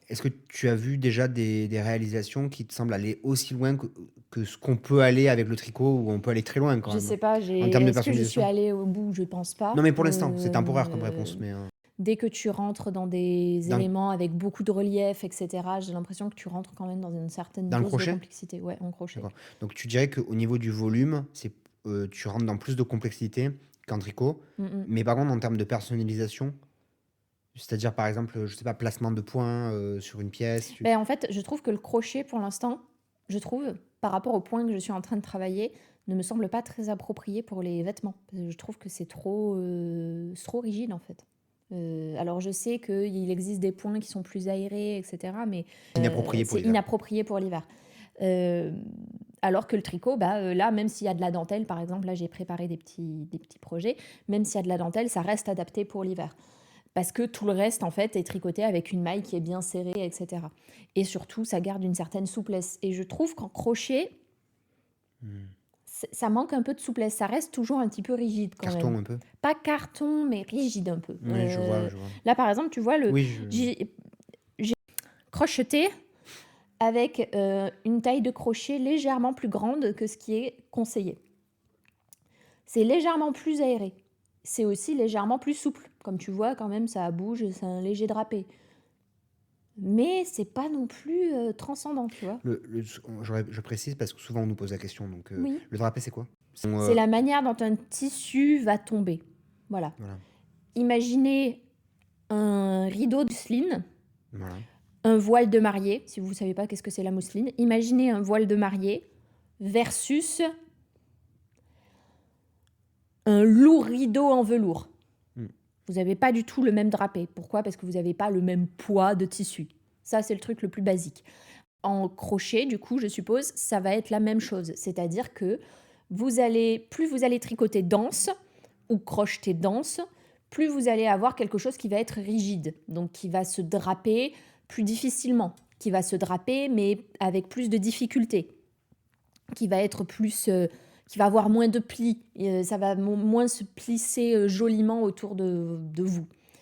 Est-ce que tu as vu déjà des réalisations qui te semblent aller aussi loin que ce qu'on peut aller avec le tricot, où on peut aller très loin quand Je même, sais pas, en termes de est-ce que je suis personnalisation? allée au bout? Je pense pas. Non, mais pour l'instant, c'est temporaire comme réponse, mais Dès que tu rentres dans des dans, éléments avec beaucoup de relief, etc., j'ai l'impression que tu rentres quand même dans une certaine dans le dose de crochet? complexité. Ouais, en crochet. D'accord. Donc tu dirais qu'au niveau du volume, tu rentres dans plus de complexité qu'en tricot, Mm, mm. mais par contre, en termes de personnalisation, c'est-à-dire par exemple, je sais pas, placement de points sur une pièce, Ben, en fait, je trouve que le crochet, pour l'instant, je trouve, par rapport au point que je suis en train de travailler, ne me semble pas très approprié pour les vêtements. Je trouve que c'est trop rigide, en fait. Alors, je sais qu'il existe des points qui sont plus aérés, etc., mais inapproprié pour c'est l'hiver. inapproprié pour l'hiver. Euh, alors que le tricot, bah, là, même s'il y a de la dentelle, par exemple, là, j'ai préparé des petits projets, même s'il y a de la dentelle, ça reste adapté pour l'hiver. Parce que tout le reste, en fait, est tricoté avec une maille qui est bien serrée, etc. Et surtout, ça garde une certaine souplesse. Et je trouve qu'en crochet, Hmm. ça manque un peu de souplesse. Ça reste toujours un petit peu rigide quand même. Carton un peu. Pas carton, mais rigide un peu. Oui, je vois, je vois. Là, par exemple, tu vois, Oui, j'ai crocheté avec une taille de crochet légèrement plus grande que ce qui est conseillé. C'est légèrement plus aéré. C'est aussi légèrement plus souple. Comme tu vois, quand même, ça bouge, c'est un léger drapé. Mais c'est pas non plus transcendant, tu vois. je précise parce que souvent on nous pose la question. Donc, Oui. le drapé, c'est quoi? C'est la manière dont un tissu va tomber. Voilà. Voilà. Imaginez un rideau de mousseline, Voilà. un voile de mariée, si vous ne savez pas qu'est-ce que c'est la mousseline. Imaginez un voile de mariée versus un lourd rideau en velours. Hmm. Vous n'avez pas du tout le même drapé. Pourquoi? Parce que vous n'avez pas le même poids de tissu. Ça, c'est le truc le plus basique. En crochet, du coup, je suppose, ça va être la même chose. C'est-à-dire que plus vous allez tricoter dense ou crocheter dense, plus vous allez avoir quelque chose qui va être rigide, donc qui va se draper plus difficilement, qui va se draper mais avec plus de difficulté, qui va être qui va avoir moins de plis, ça va moins se plisser joliment autour de vous.